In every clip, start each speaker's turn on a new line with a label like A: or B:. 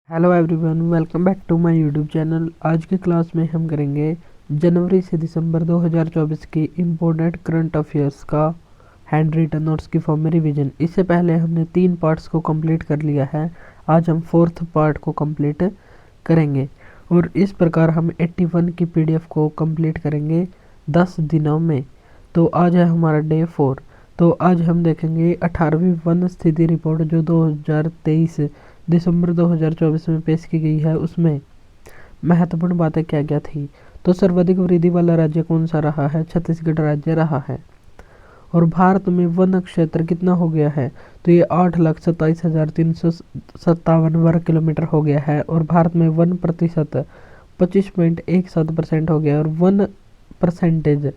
A: Hello everyone, welcome back to my YouTube channel. आज की class में हम करेंगे जनवरी से दिसंबर 2024 की इम्पोर्टेंट करंट अफेयर्स का हैंड रिटन नोट्स की फॉर्म में रिवीजन। इससे पहले हमने 3 पार्ट्स को कंप्लीट कर लिया है। आज हम 4th पार्ट को कंप्लीट करेंगे और इस प्रकार हम 81 की पीडीएफ को कंप्लीट करेंगे 10 दिनों में। तो आज है हमारा डे 4। तो आज हम देखेंगे 18वीं वन स्थिति रिपोर्ट जो 2023 दिसंबर 2024 में पेश की गई है। उसमें महत्वपूर्ण बातें क्या क्या थी। तो सर्वाधिक वृद्धि वाला राज्य कौन सा रहा है? छत्तीसगढ़ राज्य रहा है। और भारत में वन क्षेत्र कितना हो गया है? तो ये 8,27,357 वर्ग किलोमीटर हो गया है। और भारत में वन प्रतिशत 25.17% हो गया और वन परसेंटेज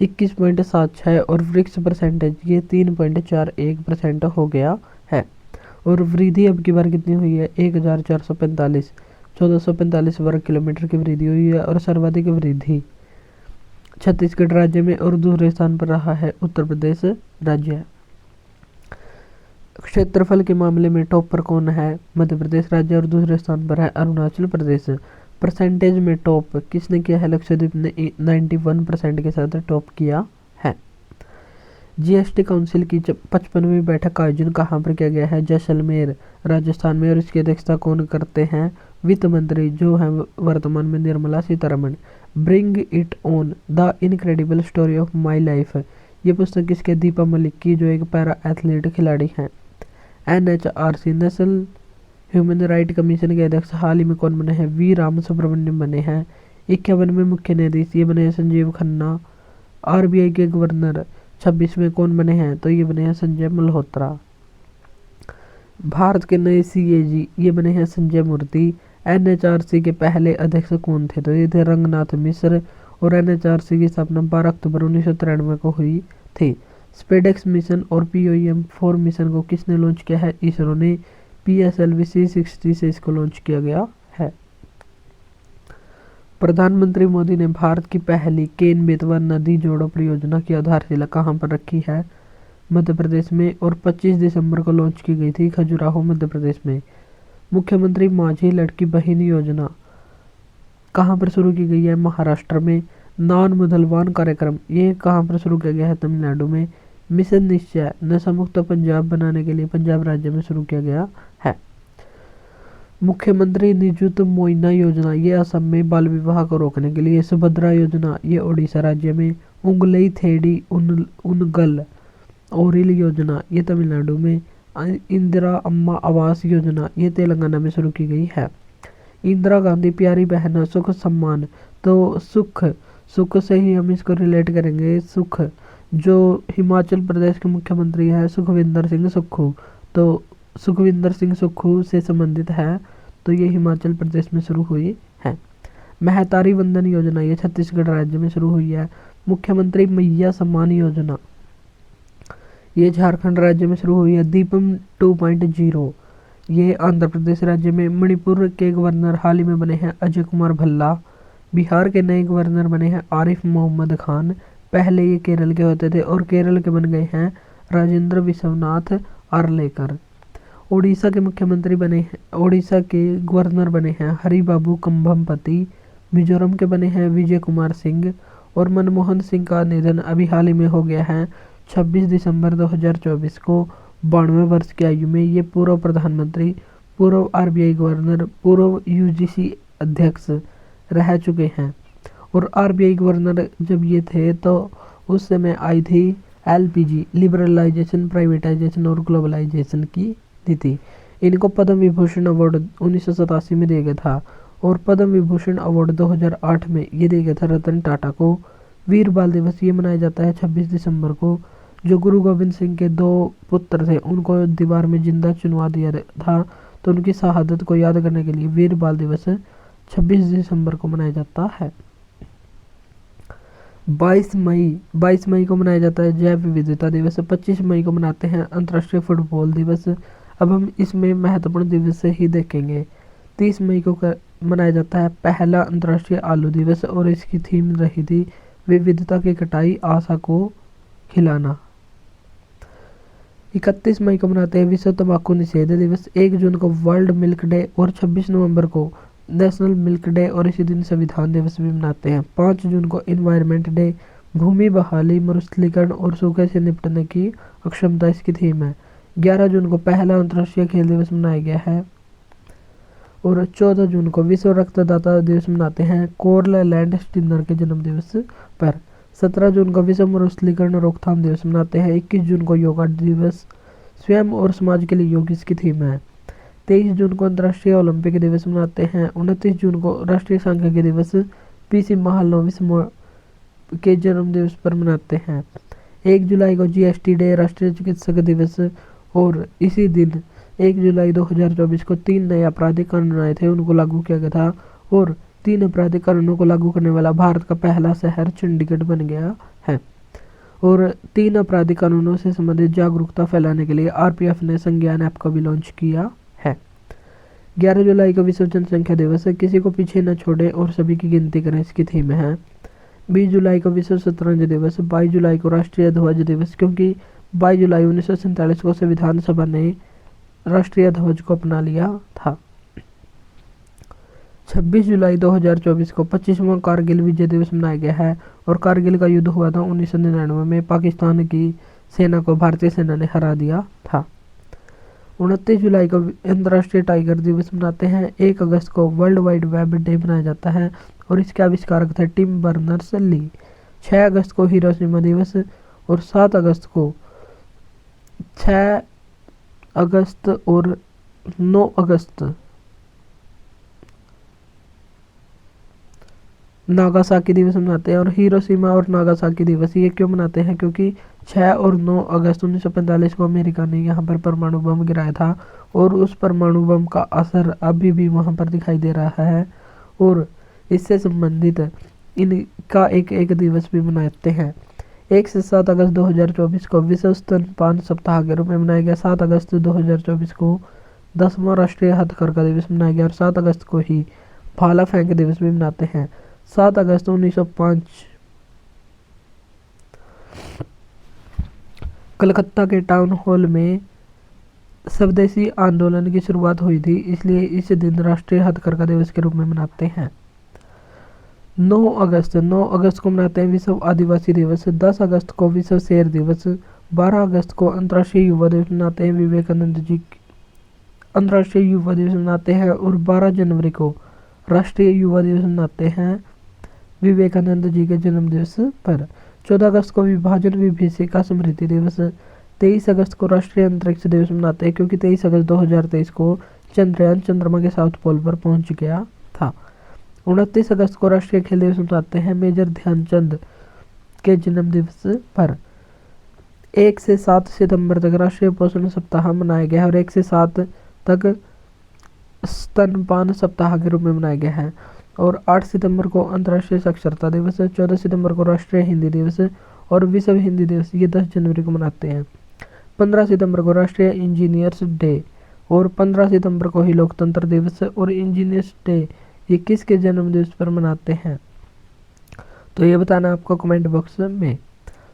A: 21.76 और वृक्ष परसेंटेज ये 3.41% हो गया है। और वृद्धि अब की बार कितनी हुई है? 1445 वर्ग किलोमीटर की वृद्धि हुई है। और सर्वाधिक वृद्धि छत्तीसगढ़ राज्य में और दूसरे स्थान पर रहा है उत्तर प्रदेश राज्य। क्षेत्रफल के मामले में टॉप पर कौन है? मध्य प्रदेश राज्य। और दूसरे स्थान पर है अरुणाचल प्रदेश। परसेंटेज में टॉप किसने किया है? लक्षद्वीप ने 91% के साथ टॉप किया है। जीएसटी काउंसिल की 55वीं बैठक का आयोजन कहाँ पर किया गया है? जैसलमेर राजस्थान में। और इसकी अध्यक्षता कौन करते हैं? वित्त मंत्री जो है वर्तमान में Nirmala Sitharaman. Bring it on the incredible story of my life ये पुस्तक किसके? दीपा मलिक की जो एक पैरा एथलीट खिलाड़ी हैं। NHRC national human right commission के अध्यक्ष हाल ही में कौन बने हैं? वी राम सुब्रमण्यम बने हैं। 51वें मुख्य न्यायाधीश ये बने हैं संजीव खन्ना। आरबीआई के गवर्नर 26 में कौन बने हैं? तो ये बने हैं संजय मल्होत्रा। भारत के नए सीएजी ये बने हैं संजय मूर्ति। एनएचआरसी के पहले अध्यक्ष कौन थे? तो ये थे रंगनाथ मिश्र। और एनएचआरसी की स्थापना 12 अक्टूबर 1993 को हुई थी। स्पेडेक्स मिशन और POEM-4 मिशन को किसने लॉन्च किया है? इसरो ने। PSLV C-60 से इसको लॉन्च किया गया है। प्रधानमंत्री मोदी ने भारत की पहली केन बेतवा नदी जोड़ो परियोजना की आधारशिला कहाँ पर रखी है? मध्य प्रदेश में। और 25 दिसंबर को लॉन्च की गई थी खजुराहो मध्य प्रदेश में। मुख्यमंत्री माझी लड़की बहन योजना कहाँ पर शुरू की गई है? महाराष्ट्र में। नान मुसलमान कार्यक्रम ये कहाँ पर शुरू किया गया है? तमिलनाडु में। मिशन निश्चय नशा मुक्त पंजाब बनाने के लिए पंजाब राज्य में शुरू किया गया है। मुख्यमंत्री निजुत मोइना योजना ये असम में। बाल विवाह को रोकने के लिए सुभद्रा योजना ये ओडिशा राज्य में। उंगलई थेडी उनगल ओरिल योजना ये तमिलनाडु में। इंदिरा अम्मा आवास योजना ये तेलंगाना में शुरू की गई है। इंदिरा गांधी प्यारी बहन सुख सम्मान तो सुख से ही हम इसको रिलेट करेंगे। सुख जो हिमाचल प्रदेश के मुख्यमंत्री है सुखविंदर सिंह सुक्खू, तो सुखविंदर सिंह सुक्खू से संबंधित है। तो ये हिमाचल प्रदेश में शुरू हुई है। महतारी वंदन योजना ये छत्तीसगढ़ राज्य में शुरू हुई है। मुख्यमंत्री मैया सम्मान योजना ये झारखंड राज्य में शुरू हुई है। दीपम 2.0 ये आंध्र प्रदेश राज्य में। मणिपुर के गवर्नर हाल ही में बने हैं अजय कुमार भल्ला। बिहार के नए गवर्नर बने हैं आरिफ मोहम्मद खान। पहले ये केरल के होते थे और केरल के बन गए हैं राजेंद्र विश्वनाथ आर्लेकर। ओडिशा के मुख्यमंत्री बने हैं, ओडिशा के गवर्नर बने हैं हरिबाबू कंभमपति। मिजोरम के बने हैं विजय कुमार सिंह। और मनमोहन सिंह का निधन अभी हाल ही में हो गया है 26 दिसंबर 2024 को 92 वर्ष की आयु में। ये पूर्व प्रधानमंत्री, पूर्व RBI गवर्नर, पूर्व UGC अध्यक्ष रह चुके हैं। और RBI गवर्नर जब ये थे तो उस समय आई थी LPG लिबरलाइजेशन, प्राइवेटाइजेशन और ग्लोबलाइजेशन की नीति। इनको पद्म विभूषण अवार्ड 1987 में दिया गया था। और पद्म विभूषण अवार्ड 2008 में ये दिया गया था रतन टाटा को। वीर बाल दिवस ये मनाया जाता है 26 दिसंबर को। जो गुरु गोविंद सिंह के 2 पुत्र थे उनको दीवार में जिंदा चुनवा दिया था, तो उनकी शहादत को याद करने के लिए वीर बाल दिवस 26 दिसंबर को मनाया जाता है। 22 मई को मनाया जाता है जैव विविधता दिवस। 25 मई को मनाते हैं अंतर्राष्ट्रीय फुटबॉल दिवस। अब हम इसमें महत्वपूर्ण दिवस से ही देखेंगे। 30 मई को मनाया जाता है पहला अंतर्राष्ट्रीय आलू दिवस और इसकी थीम रही थी विविधता की कटाई आशा को खिलाना। 31 मई को मनाते हैं विश्व तंबाकू निषेध दिवस। 1 जून को वर्ल्ड मिल्क डे और 26 नवंबर को नेशनल मिल्क डे और इसी दिन संविधान दिवस भी मनाते हैं। 5 जून को इन्वायरमेंट डे, भूमि बहाली, मरुस्थलीकरण और सूखे से निपटने की अक्षमता इसकी थीम है। 11 जून को पहला अंतर्राष्ट्रीय खेल दिवस मनाया गया है और 14 जून को विश्व रक्तदाता दिवस मनाते हैं कोर्ल लैंड स्टिनर के जन्म दिवस पर। 17 जून को विश्व मरुस्थलीकरण रोकथाम दिवस मनाते हैं। 21 जून को योगा दिवस, स्वयं और समाज के लिए योग इसकी थीम है। 23 जून को अंतर्राष्ट्रीय ओलंपिक दिवस मनाते हैं। 29 जून को राष्ट्रीय सांख्यिकी दिवस पीसी महालनोबिस के जन्म दिवस पर मनाते हैं। 1 जुलाई को जीएसटी डे, राष्ट्रीय चिकित्सक दिवस और इसी दिन 1 जुलाई 2024 को 3 नए आपराधिक कानून आए थे, उनको लागू किया गया था और 3 आपराधिक कानूनों को लागू करने वाला भारत का पहला शहर चंडीगढ़ बन गया है। और 3 आपराधिक कानूनों से संबंधित जागरूकता फैलाने के लिए आरपीएफ ने संज्ञान ऐप का भी लॉन्च किया है। 11 जुलाई को विश्व जनसंख्या दिवस है, किसी को पीछे न छोड़े और सभी की गिनती करें इसकी थीम है। 20 जुलाई को विश्व शतरंज दिवस, 22 जुलाई को राष्ट्रीय ध्वज दिवस, क्योंकि 22 जुलाई 1947 को संविधान सभा ने राष्ट्रीय ध्वज को अपना लिया था। 26 जुलाई 2024 को 25वां कारगिल विजय दिवस मनाया गया है और कारगिल का युद्ध हुआ था 1999 में। पाकिस्तान की सेना को भारतीय सेना ने हरा दिया था। 29 जुलाई को अंतर्राष्ट्रीय टाइगर दिवस मनाते हैं। 1 अगस्त को वर्ल्ड वाइड वेब डे मनाया जाता है और इसके आविष्कारक थे टिम बर्नर्स ली। 6 अगस्त को हिरोशिमा दिवस और 7 अगस्त को 6 अगस्त और 9 अगस्त नागासाकी दिवस मनाते हैं। और हिरोशिमा और नागासाकी दिवस ये क्यों मनाते हैं? क्योंकि 6 और 9 अगस्त 1945 को अमेरिका ने यहाँ पर परमाणु बम गिराया था और उस परमाणु बम का असर अभी भी वहाँ पर दिखाई दे रहा है और इससे संबंधित इनका एक दिवस भी मनाते हैं। 1 से 7 अगस्त 2024 को विश्व स्तनपान सप्ताह के रूप में मनाया गया। 7 अगस्त 2024 को 10वां राष्ट्रीय हथकरघा दिवस मनाया गया और 7 अगस्त को ही भाला फेंक दिवस भी मनाते हैं। 7 अगस्त 1905 कलकत्ता के टाउन हॉल में स्वदेशी आंदोलन की शुरुआत हुई थी, इसलिए इस दिन राष्ट्रीय हथकरघा दिवस के रूप में मनाते हैं। 9 अगस्त को मनाते हैं विश्व आदिवासी दिवस। 10 अगस्त को विश्व शेर दिवस। 12 अगस्त को अंतर्राष्ट्रीय युवा दिवस मनाते हैं। विवेकानंद जी अंतर्राष्ट्रीय युवा दिवस मनाते हैं और 12 जनवरी को राष्ट्रीय युवा दिवस मनाते हैं विवेकानंद जी के जन्म दिवस पर। 14 अगस्त को विभाजन विभीषिका स्मृति दिवस। 23 अगस्त को राष्ट्रीय अंतरिक्ष दिवस मनाते हैं क्योंकि 23 अगस्त 2023 को चंद्रयान चंद्रमा के साउथ पोल पर पहुंच गया था। 29 अगस्त को राष्ट्रीय खेल दिवस मनाते हैं मेजर ध्यानचंद के जन्म दिवस पर। 1 से 7 सितंबर तक राष्ट्रीय पोषण सप्ताह मनाया गया है और 1 से 7 तक स्तनपान सप्ताह के रूप में मनाया गया है। और 8 सितंबर को अंतर्राष्ट्रीय साक्षरता दिवस, 14 सितंबर को राष्ट्रीय हिंदी दिवस और विश्व हिंदी दिवस ये 10 जनवरी को मनाते हैं। 15 सितंबर को राष्ट्रीय इंजीनियर्स डे और 15 सितंबर को ही लोकतंत्र दिवस और इंजीनियर्स डे ये किसके जन्म दिवस पर मनाते हैं, तो ये बताना आपको कमेंट बॉक्स में।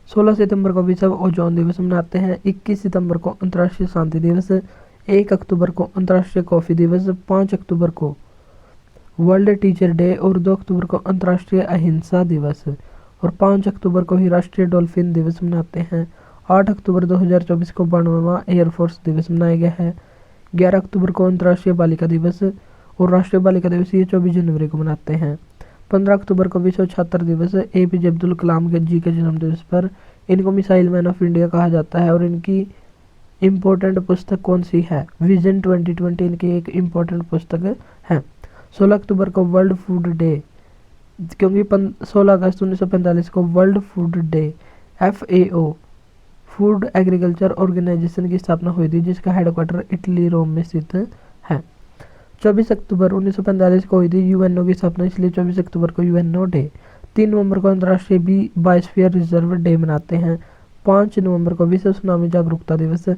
A: 16 सितंबर को विश्व ओजोन दिवस मनाते हैं। 21 सितंबर को अंतर्राष्ट्रीय शांति दिवस। 1 अक्टूबर को अंतर्राष्ट्रीय कॉफी दिवस। 5 अक्टूबर को वर्ल्ड टीचर डे और 2 अक्टूबर को अंतर्राष्ट्रीय अहिंसा दिवस और 5 अक्टूबर को ही राष्ट्रीय डॉल्फिन दिवस मनाते हैं। 8 अक्टूबर 2024 को 92वां एयरफोर्स दिवस मनाया गया है। 11 अक्टूबर को अंतर्राष्ट्रीय बालिका दिवस और राष्ट्रीय बालिका दिवस ये 24 जनवरी को मनाते हैं। 15 अक्टूबर को विश्व छात्र दिवस एपीजे अब्दुल कलाम जी के जन्म दिवस पर। इनको मिसाइल मैन ऑफ इंडिया कहा जाता है और इनकी इम्पोर्टेंट पुस्तक कौन सी है? विजन 2020 इनकी एक इम्पोर्टेंट पुस्तक है। 16 अक्टूबर को वर्ल्ड फूड डे, क्योंकि 16 अगस्त 1945 को world food day FAO food agriculture organisation की स्थापना हुई थी जिसका हेडक्वार्टर इटली रोम में स्थित है। 24 अक्टूबर 1945 को हुई थी यूएनओ की स्थापना, इसलिए 24 अक्टूबर को यूएनओ डे। 3 नवंबर को अंतर्राष्ट्रीय बायोस्फीयर रिजर्व डे मनाते हैं। 5 नवंबर को विश्व सुनामी जागरूकता दिवस।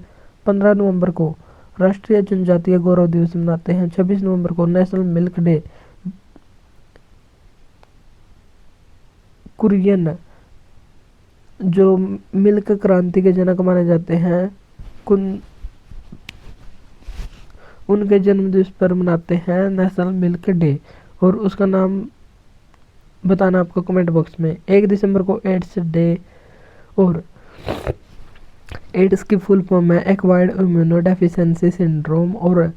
A: 15 नवंबर को राष्ट्रीय जनजातीय गौरव दिवस मनाते हैं। 26 नवंबर को नेशनल मिल्क डे। कुरियन जो मिल्क क्रांति के जनक माने जाते हैं उनके जन्मदिवस पर मनाते हैं नेशनल मिल्क डे, और उसका नाम बताना आपको कमेंट बॉक्स में। 1 दिसंबर को एड्स डे, और एड्स की फुल फॉर्म है एक्वायर्ड इम्यूनो डेफिशिएंसी सिंड्रोम, और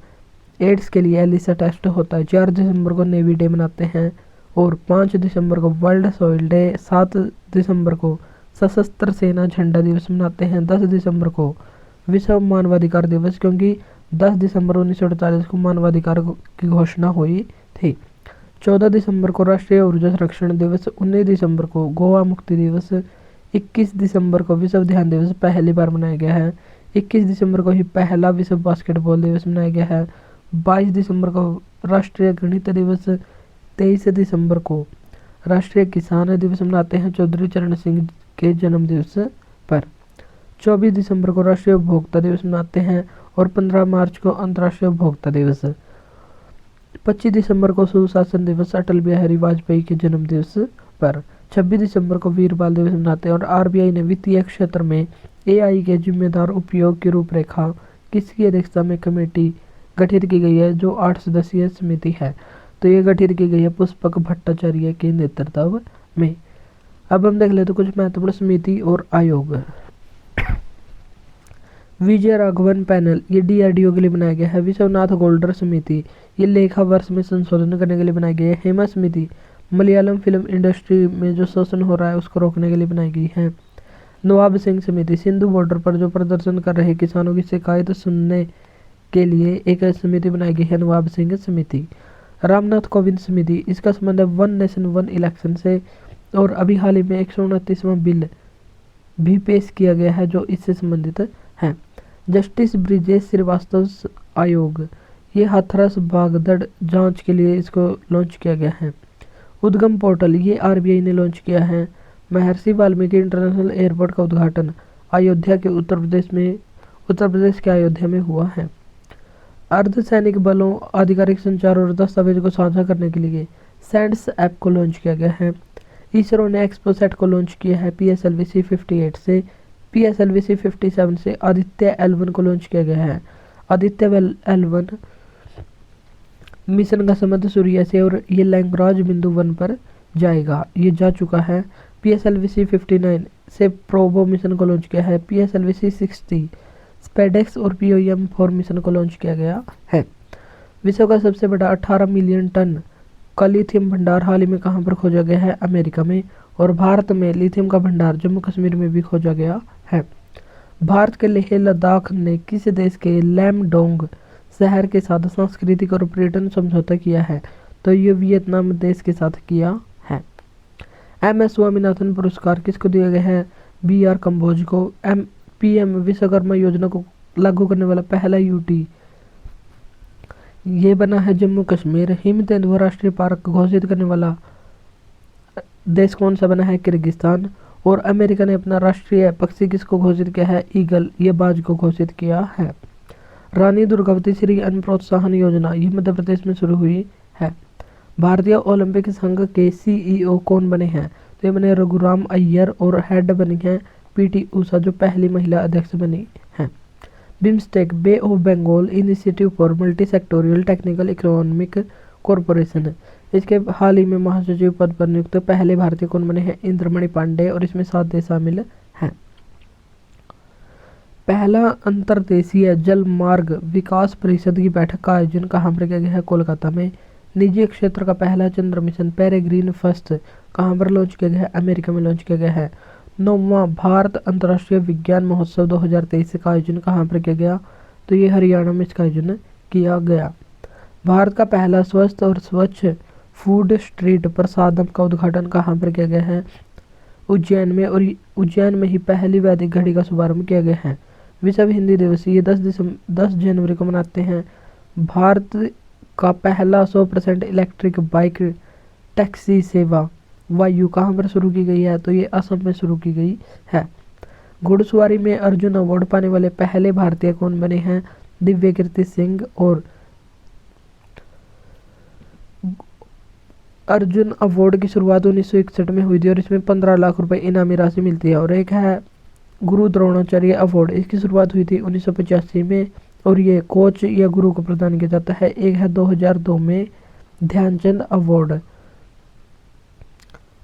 A: एड्स के लिए एलिसा टेस्ट होता है। 4 दिसंबर को नेवी डे मनाते हैं, और 5 दिसंबर को वर्ल्ड सॉइल डे, 7 दिसंबर को सशस्त्र सेना झंडा दिवस मनाते हैं, 10 दिसंबर को विश्व मानवाधिकार दिवस, क्योंकि 10 दिसंबर 1948 को मानवाधिकार की घोषणा हुई थी। 14 दिसंबर को राष्ट्रीय ऊर्जा संरक्षण दिवस, 19 दिसंबर को गोवा मुक्ति दिवस, 21 दिसंबर को विश्व ध्यान दिवस पहली बार मनाया गया है, 21 दिसंबर को ही पहला विश्व बास्केटबॉल दिवस मनाया गया है, 22 दिसंबर को राष्ट्रीय गणित दिवस, 23 दिसंबर को राष्ट्रीय किसान दिवस मनाते हैं चौधरी चरण सिंह के जन्म दिवस पर, 24 दिसंबर को राष्ट्रीय उपभोक्ता दिवस मनाते हैं, और 15 मार्च को अंतर्राष्ट्रीय उपभोक्ता दिवस, 25 दिसंबर को सुशासन दिवस अटल बिहारी वाजपेयी के जन्म दिवस पर, 26 दिसंबर को वीर बाल दिवस मनाते हैं। और आरबीआई ने वित्तीय क्षेत्र में एआई के जिम्मेदार उपयोग की रूपरेखा किसकी अध्यक्षता में कमेटी गठित की गई है, जो 8 सदस्यीय समिति है, तो ये गठित की गई है पुष्पक भट्टाचार्य के नेतृत्व में। अब हम देख लेते कुछ महत्वपूर्ण समिति और आयोग। विजय राघवन पैनल, ये डीआरडीओ के लिए बनाया गया है। विश्वनाथ गोल्डर समिति, ये लेखा वर्ष में संशोधन करने के लिए बनाई गई है। हेमा समिति, मलयालम फिल्म इंडस्ट्री में जो शोषण हो रहा है उसको रोकने के लिए बनाई गई है। नवाब सिंह समिति, सिंधु बॉर्डर पर जो प्रदर्शन कर रहे किसानों की शिकायत सुनने के लिए एक समिति बनाई गई है, नवाब सिंह समिति। रामनाथ कोविंद समिति, इसका संबंध है वन नेशन वन इलेक्शन से, और अभी हाल ही में 129वां बिल भी पेश किया गया है जो इससे संबंधित है। जस्टिस ब्रिजेश श्रीवास्तव आयोग, ये हाथरस बागदड़ जांच के लिए इसको लॉन्च किया गया है। उद्गम पोर्टल, ये आरबीआई ने लॉन्च किया है। महर्षि वाल्मीकि इंटरनेशनल एयरपोर्ट का उद्घाटन अयोध्या के उत्तर प्रदेश के अयोध्या में हुआ है। अर्धसैनिक बलों, आधिकारिक संचार और दस्तावेज को साझा करने के लिए सैंड्स ऐप को लॉन्च किया गया है। इसरो ने एक्सपोसैट को लॉन्च किया है PSLV C58 से। PSLV C57 से आदित्य L1 को लॉन्च किया गया है। आदित्य L1 मिशन का संबंध सूर्य से, और ये लैंग्राज बिंदु 1 पर जाएगा, ये जा चुका है। PSLV C59 से प्रोबो मिशन को लॉन्च किया है। PSLV C60 स्पेडेक्स और POM4 मिशन को लॉन्च किया गया है। विश्व का सबसे बड़ा 18 मिलियन टन का लिथियम भंडार हाल ही में कहाँ पर खोजा गया है, अमेरिका में। और भारत में लिथियम का भंडार जम्मू कश्मीर में भी खोजा गया है। भारत के लेह लद्दाख ने किस देश के लैमडोंग शहर के साथ सांस्कृतिक और पर्यटन समझौता किया है, तो ये वियतनाम देश के साथ किया है। MS स्वामीनाथन पुरस्कार किसको दिया गया है, BR कंबोज को। PM विश्वकर्मा योजना को लागू करने वाला पहला यूटी ये बना है जम्मू कश्मीर। हिम तेंदुआ राष्ट्रीय पार्क घोषित करने वाला देश कौन सा बना है, किर्गिस्तान। और अमेरिका ने अपना राष्ट्रीय पक्षी किसको घोषित किया है, ईगल, ये बाज को घोषित किया है। रानी दुर्गावती श्री अन्न प्रोत्साहन योजना, ये मध्य प्रदेश में शुरू हुई है। भारतीय ओलंपिक संघ के CEO कौन बने हैं, तो ये बने रघुराम अय्यर, और हेड बनी है PT ऊषा, जो पहली महिला अध्यक्ष बनी है। BIMSTEC, bay of Bengal initiative for multi sectoral technical economic corporation, इसके हाल ही में महासचिव पद पर नियुक्त पहले भारतीय कौन बने हैं, इंद्रमणि पांडे, और इसमें 7 देश शामिल हैं। पहला अंतर्देशीय जल मार्ग विकास परिषद की बैठक का आयोजन कहाँ पर किया गया है, कोलकाता में। निजी क्षेत्र का पहला चंद्र मिशन पेरेग्रीन फर्स्ट कहाँ पर लॉन्च किया गया है, अमेरिका में लॉन्च किया गया है। 9वां भारत अंतर्राष्ट्रीय विज्ञान महोत्सव 2023 का आयोजन कहाँ पर किया गया, तो ये हरियाणा में इसका आयोजन किया गया। भारत का पहला स्वस्थ और स्वच्छ फूड स्ट्रीट प्रसादम का उद्घाटन कहाँ पर किया गया है, उज्जैन में। और उज्जैन में ही पहली वैदिक घड़ी का शुभारंभ किया गया है। विश्व हिंदी दिवस, ये 10 जनवरी को मनाते हैं। भारत का पहला 100% इलेक्ट्रिक बाइक टैक्सी सेवा वायु कहाँ पर शुरू की गई है, तो ये असम में शुरू की गई है। घुड़सवारी में अर्जुन अवार्ड पाने वाले पहले भारतीय कौन बने हैं, दिव्य कीर्ति सिंह। और अर्जुन अवार्ड की शुरुआत 1961 में हुई थी, और इसमें 15 लाख रुपए इनामी राशि मिलती है। और एक है गुरु द्रोणाचार्य अवार्ड, इसकी शुरुआत हुई थी 1985 में और ये कोच या गुरु को प्रदान किया जाता है। एक है 2002 में ध्यानचंद अवार्ड,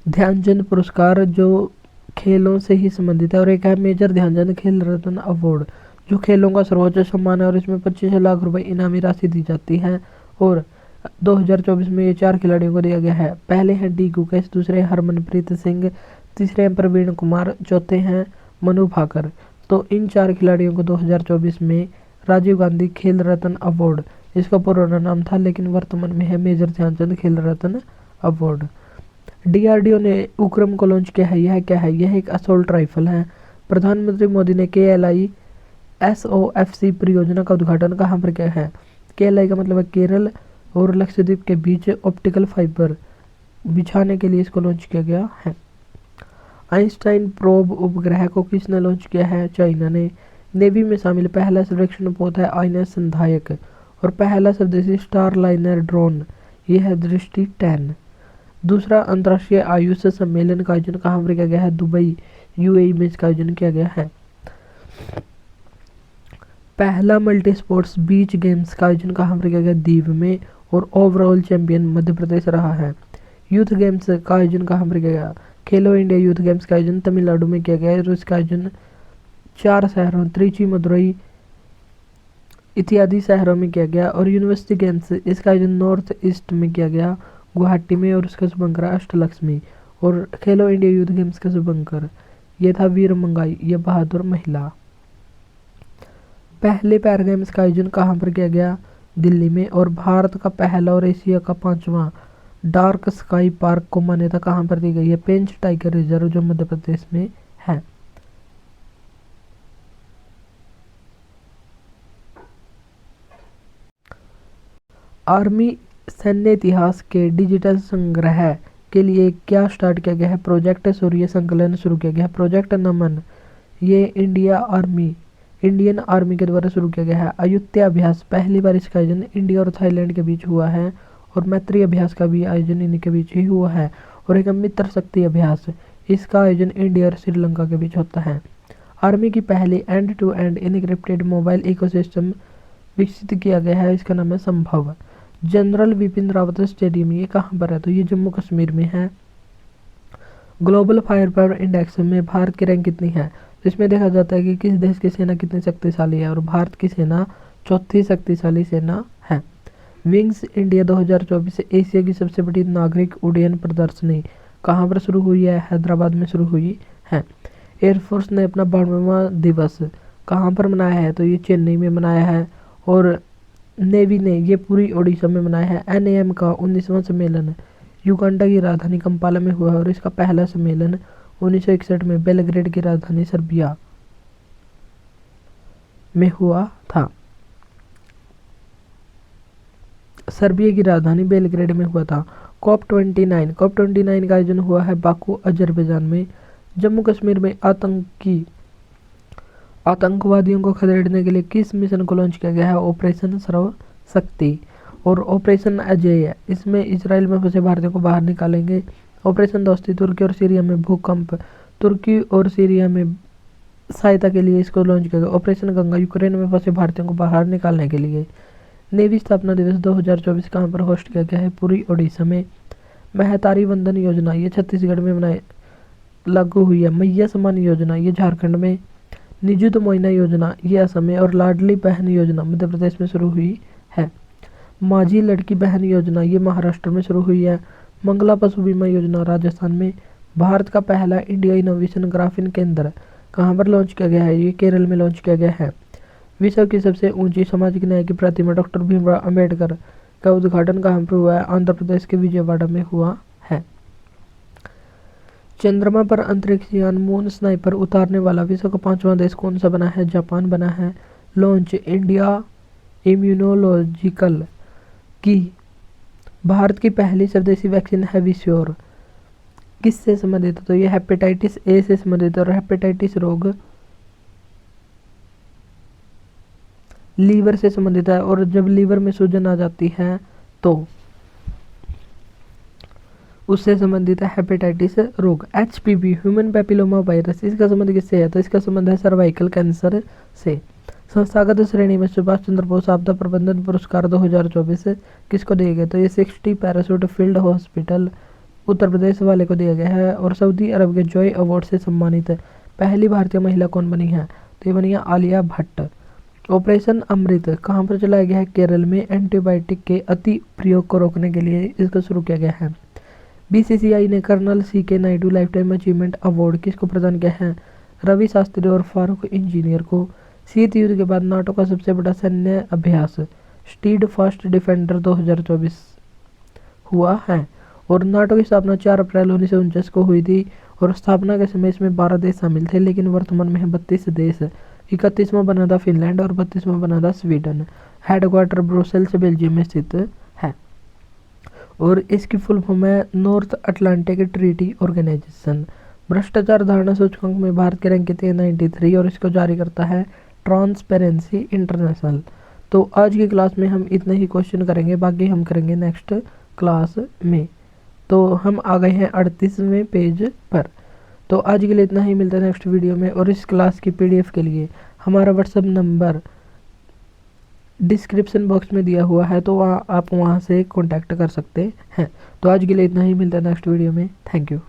A: ध्यानचंद पुरस्कार जो खेलों से ही संबंधित है। और एक है मेजर ध्यानचंद खेल रत्न अवार्ड जो खेलों का सर्वोच्च सम्मान है और इसमें 25 लाख रुपए इनामी राशि दी जाती है। और 2024 में ये 4 खिलाड़ियों को दिया गया है। पहले हैं डी गुकेश, दूसरे हरमनप्रीत सिंह, तीसरे हैं प्रवीण कुमार, चौथे हैं मनु भाकर। तो इन 4 खिलाड़ियों को 2024 में राजीव गांधी खेल रत्न अवार्ड, इसका पुराना नाम था लेकिन वर्तमान में है मेजर ध्यानचंद खेल रत्न अवार्ड। डीआरडीओ ने उक्रम को लॉन्च किया है। यह क्या है? यह एक असोल्ट राइफल है। प्रधानमंत्री मोदी ने KLI SOFC परियोजना का उद्घाटन कहाँ पर किया है? KLI का मतलब है केरल और लक्षद्वीप के बीच ऑप्टिकल फाइबर बिछाने के लिए इसको लॉन्च किया गया है। आइंस्टाइन प्रोब उपग्रह को किसने लॉन्च किया है? चाइना ने। नेवी में शामिल पहला सर्वेक्षण पोत है INS संधायक और पहला स्वदेशी स्टार लाइनर ड्रोन यह है दृष्टि 10। दूसरा अंतर्राष्ट्रीय आयुष सम्मेलन का आयोजन कहाँ पर किया गया है? दुबई UAE में इसका आयोजन किया गया है। पहला मल्टी स्पोर्ट्स बीच गेम्स का आयोजन कहाँ पर किया गया? दीव में। और ओवरऑल चैंपियन मध्य प्रदेश रहा है। यूथ गेम्स का आयोजन कहाँ पर किया गया? खेलो इंडिया यूथ गेम्स का आयोजन तमिलनाडु में किया गया है और इसका आयोजन 4 शहरों त्रिची, मदुरई इत्यादि शहरों में किया गया। और यूनिवर्सिटी गेम्स इसका आयोजन नॉर्थ ईस्ट में किया गया, गुवाहाटी में, और उसका शुभंकर अष्टलक्ष्मी। और खेलो इंडिया यूथ गेम्स का शुभंकर ये था वीर मंगाई, ये बहादुर महिला। पहले पैरा गेम्स का आयोजन कहाँ पर किया गया? दिल्ली में। और भारत का पहला और एशिया का 5वां डार्क स्काई पार्क को मान्यता कहाँ पर दी गई है? पेंच टाइगर रिजर्व जो मध्य प्रदेश में है। आर्मी सैन्य इतिहास के डिजिटल संग्रह के लिए क्या स्टार्ट किया गया है? प्रोजेक्ट सूर्य संकलन शुरू किया गया है। प्रोजेक्ट नमन ये इंडियन आर्मी के द्वारा शुरू किया गया है। अयुत्या अभ्यास पहली बार इसका आयोजन इंडिया और थाईलैंड के बीच हुआ है और मैत्री अभ्यास का भी आयोजन इनके बीच ही हुआ है। और एक मित्र शक्ति अभ्यास इसका आयोजन इंडिया और श्रीलंका के बीच होता है। आर्मी की पहली end to end encrypted mobile ecosystem विकसित किया गया है, इसका नाम है संभव। जनरल बिपिन रावत स्टेडियम ये कहाँ पर है? तो ये जम्मू कश्मीर में है। ग्लोबल फायर पावर इंडेक्स में भारत की रैंक कितनी है? तो इसमें देखा जाता है कि किस देश की सेना कितनी शक्तिशाली है और भारत की सेना चौथी शक्तिशाली सेना है। विंग्स इंडिया 2024 एशिया की सबसे बड़ी नागरिक उड्डयन प्रदर्शनी कहाँ पर शुरू हुई है? हैदराबाद में शुरू हुई है। एयरफोर्स ने अपना 92वां दिवस कहाँ पर मनाया है? तो ये चेन्नई में मनाया है। और नेवी ने ये पूरी ओडिशा में मनाया है। NAM का 19वां सम्मेलन युगांडा की राजधानी कंपाला में हुआ है और इसका पहला सम्मेलन 1961 में बेलग्रेड की राजधानी सर्बिया में हुआ था। सर्बिया की राजधानी बेलग्रेड में हुआ था। COP29 का आयोजन हुआ है बाकू अजरबैजान में। जम्मू कश्मीर में आतंकवादियों को खदेड़ने के लिए किस मिशन को लॉन्च किया गया है? ऑपरेशन सर्व शक्ति। और ऑपरेशन अजय इसमें इसराइल में फंसे भारतीयों को बाहर निकालेंगे। ऑपरेशन दोस्ती तुर्की और सीरिया में भूकंप, तुर्की और सीरिया में सहायता के लिए इसको लॉन्च किया गया। ऑपरेशन गंगा यूक्रेन में फंसे भारतीयों को बाहर निकालने के लिए। नेवी स्थापना दिवस 2024 कहाँ पर होस्ट किया गया है? पूरी ओडिशा में। महतारी वंदन योजना ये छत्तीसगढ़ में लागू हुई है। मैया सम्मान योजना ये झारखंड में। निजुत मोइना योजना ये असम में। और लाडली बहन योजना मध्य प्रदेश में शुरू हुई है। माझी लड़की बहन योजना ये महाराष्ट्र में शुरू हुई है। मंगला पशु बीमा योजना राजस्थान में। भारत का पहला इंडिया इनोवेशन ग्राफीन केंद्र कहाँ पर लॉन्च किया गया है? ये केरल में लॉन्च किया गया है। विश्व की सबसे ऊंची सामाजिक न्याय की प्रतिमा डॉक्टर भीमराव अंबेडकर का उद्घाटन कहाँ पर हुआ है? आंध्र प्रदेश के विजयवाड़ा में हुआ है। चंद्रमा पर अंतरिक्ष यान मून स्नाइपर उतारने वाला विश्व का 5वां देश कौन सा बना है? जापान बना है। लॉन्च इंडिया इम्यूनोलॉजिकल की भारत की पहली स्वदेशी वैक्सीन हैविश्योर किससे संबंधित है? तो ये हेपेटाइटिस A से संबंधित है और हेपेटाइटिस रोग लीवर से संबंधित है। और जब लीवर में सूजन आ जाती है तो उससे संबंधित है हेपेटाइटिस रोग। HPV ह्यूमन पैपिलोमा वायरस, इसका संबंध किससे है? तो इसका संबंध है सर्वाइकल कैंसर से। संस्थागत श्रेणी में सुभाष चंद्र बोस आपदा प्रबंधन पुरस्कार 2024 किसको दिए गए? तो ये 60 parachute field hospital Uttar Pradesh वाले को दिया गया है। और सऊदी अरब के जॉय अवार्ड से सम्मानित पहली भारतीय महिला कौन बनी है? तो ये बनी है आलिया भट्ट। ऑपरेशन अमृत कहाँ पर चलाया गया है? केरल में एंटीबायोटिक के अति प्रयोग को रोकने के लिए इसको शुरू किया गया है। BCCI ने colonel CK Naidu lifetime achievement award किसको प्रदान किया है? रवि शास्त्री और फारूक इंजीनियर को। शीत युद्ध के बाद नाटो का सबसे बड़ा सैन्य अभ्यास स्टीड फास्ट डिफेंडर 2024 हुआ है। और नाटो की स्थापना 4 अप्रैल 1949 को हुई थी। और स्थापना के समय इसमें 12 देश शामिल थे, लेकिन वर्तमान में है 32 देश। 31वां बना था फिनलैंड और 32वां बना था स्वीडन। हेडक्वार्टर ब्रुसेल्स बेल्जियम में स्थित है। और इसकी फुल फॉर्म है नॉर्थ अटलांटिक ट्रीटी ऑर्गेनाइजेशन। भ्रष्टाचार धारणा सूचकांक में भारत के रैंक कितने हैं? 93। और इसको जारी करता है ट्रांसपेरेंसी इंटरनेशनल। तो आज की क्लास में हम इतने ही क्वेश्चन करेंगे, बाकी हम करेंगे नेक्स्ट क्लास में। तो हम आ गए हैं 38वें पेज पर। तो आज के लिए इतना ही, मिलता है नेक्स्ट वीडियो में। और इस क्लास की PDF के लिए हमारा व्हाट्सएप नंबर डिस्क्रिप्शन बॉक्स में दिया हुआ है, तो आप वहाँ से कॉन्टैक्ट कर सकते हैं। तो आज के लिए इतना ही, मिलता है नेक्स्ट वीडियो में। Thank you.